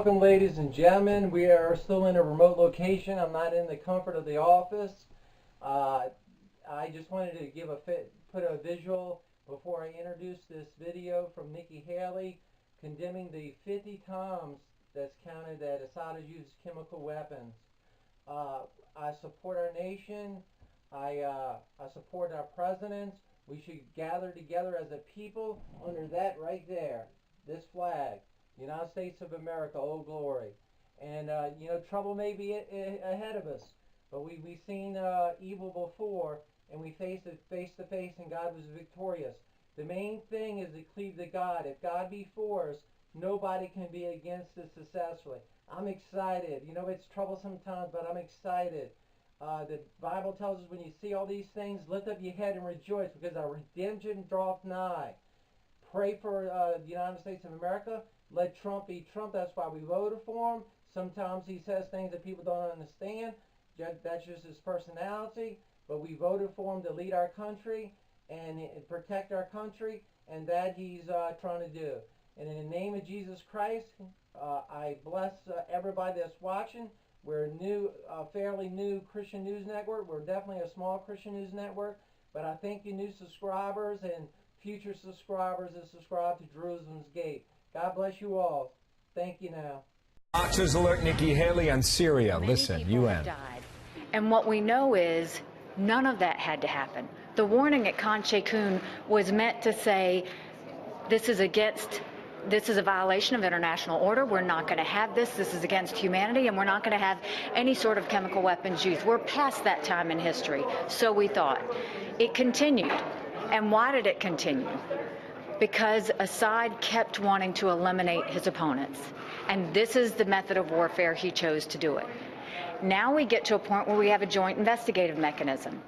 Welcome, ladies and gentlemen. We are still in a remote location. I'm not in the comfort of the office. I just wanted to give put a visual before I introduce this video from Nikki Haley condemning the 50 times that's counted that Assad has used chemical weapons. I support our nation. I support our presidents. We should gather together as a people under that right there, this flag. United States of America, oh glory. And trouble may be ahead of us, but we've seen evil before, and we faced it face to face, and God was victorious. The main thing is to cleave to God. If God be for us, nobody can be against us successfully. I'm excited. It's trouble sometimes, but I'm excited. The Bible tells us when you see all these things, lift up your head and rejoice, because our redemption draweth nigh. Pray for the United States of America. Let Trump be Trump. That's why we voted for him. Sometimes he says things that people don't understand. That's just his personality. But we voted for him to lead our country and protect our country, and that he's trying to do. And in the name of Jesus Christ, I bless everybody that's watching. We're a fairly new Christian news network. We're definitely a small Christian news network. But I thank you, new subscribers and future subscribers that subscribe to Jerusalem's Gate. God bless you all. Thank you now. Boxers alert Nikki Haley on Syria. Listen, UN. Died. And what we know is none of that had to happen. The warning at Khan Sheikhoun was meant to say, this is a violation of international order. We're not going to have this. This is against humanity, and we're not going to have any sort of chemical weapons used. We're past that time in history, so we thought. It continued. And why did it continue? Because Assad kept wanting to eliminate his opponents. And this is the method of warfare he chose to do it. Now we get to a point where we have a joint investigative mechanism.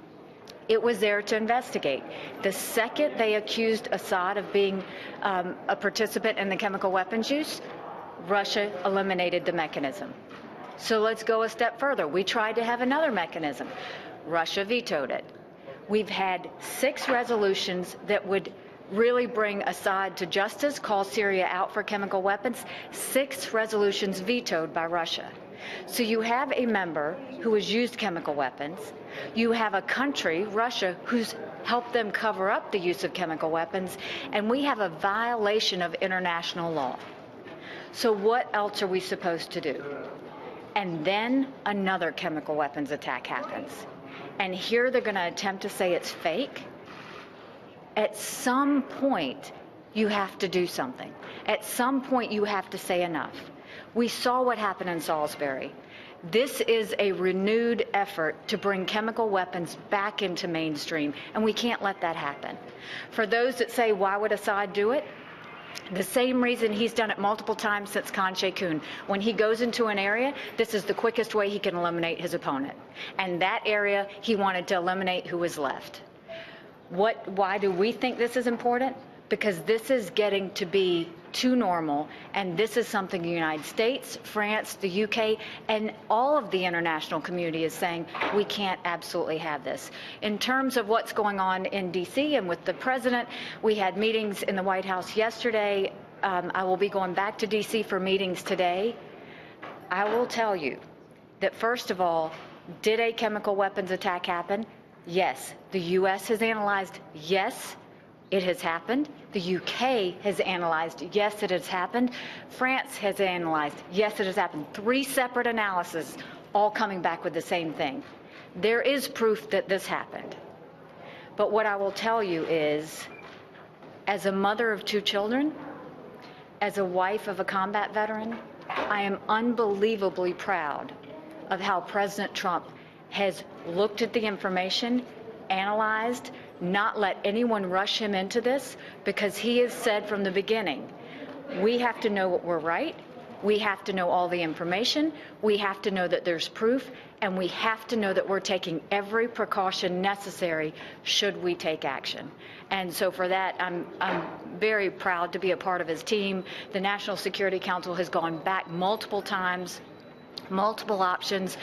It was there to investigate. The second they accused Assad of being a participant in the chemical weapons use, Russia eliminated the mechanism. So let's go a step further. We tried to have another mechanism. Russia vetoed it. We've had 6 resolutions that would really bring Assad to justice, call Syria out for chemical weapons. 6 resolutions vetoed by Russia. So you have a member who has used chemical weapons. You have a country, Russia, who's helped them cover up the use of chemical weapons. And we have a violation of international law. So what else are we supposed to do? And then another chemical weapons attack happens. And here they're going to attempt to say it's fake. At some point, you have to do something. At some point, you have to say enough. We saw what happened in Salisbury. This is a renewed effort to bring chemical weapons back into mainstream, and we can't let that happen. For those that say, why would Assad do it? The same reason he's done it multiple times since Khan Sheikhoun. When he goes into an area, this is the quickest way he can eliminate his opponent. And that area, he wanted to eliminate who was left. Why do we think this is important? Because this is getting to be too normal, and this is something the United States, France, the UK, and all of the international community is saying we can't absolutely have this. In terms of what's going on in D.C. and with the president, we had meetings in the White House yesterday. I will be going back to D.C. for meetings today. I will tell you that, first of all, did a chemical weapons attack happen? Yes. The U.S. has analyzed, yes, it has happened. The UK has analyzed, yes, it has happened. France has analyzed, yes, it has happened. 3 separate analyses, all coming back with the same thing. There is proof that this happened. But what I will tell you is, as a mother of 2 children, as a wife of a combat veteran, I am unbelievably proud of how President Trump has looked at the information, analyzed, not let anyone rush him into this, because he has said from the beginning, we have to know what we're right, we have to know all the information, we have to know that there's proof, and we have to know that we're taking every precaution necessary should we take action. And so for that, I'm very proud to be a part of his team. The National Security Council has gone back multiple times, multiple options.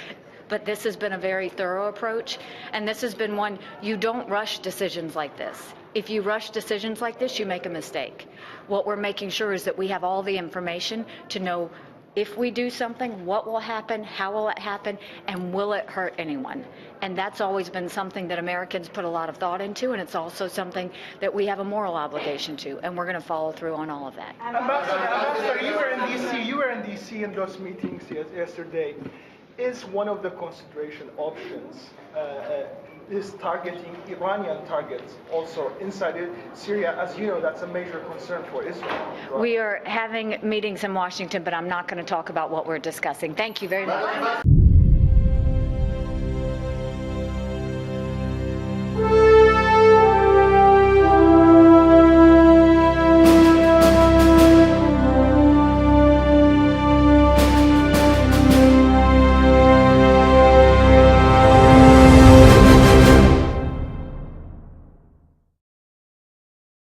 But this has been a very thorough approach, and this has been one, you don't rush decisions like this. If you rush decisions like this, you make a mistake. What we're making sure is that we have all the information to know if we do something, what will happen, how will it happen, and will it hurt anyone? And that's always been something that Americans put a lot of thought into, and it's also something that we have a moral obligation to, and we're going to follow through on all of that. Ambassador, you were in D.C. You were in D.C. in those meetings yesterday. Is one of the consideration options is targeting Iranian targets also inside Syria? As you know, that's a major concern for Israel. Right? We are having meetings in Washington, but I'm not going to talk about what we're discussing. Thank you very much.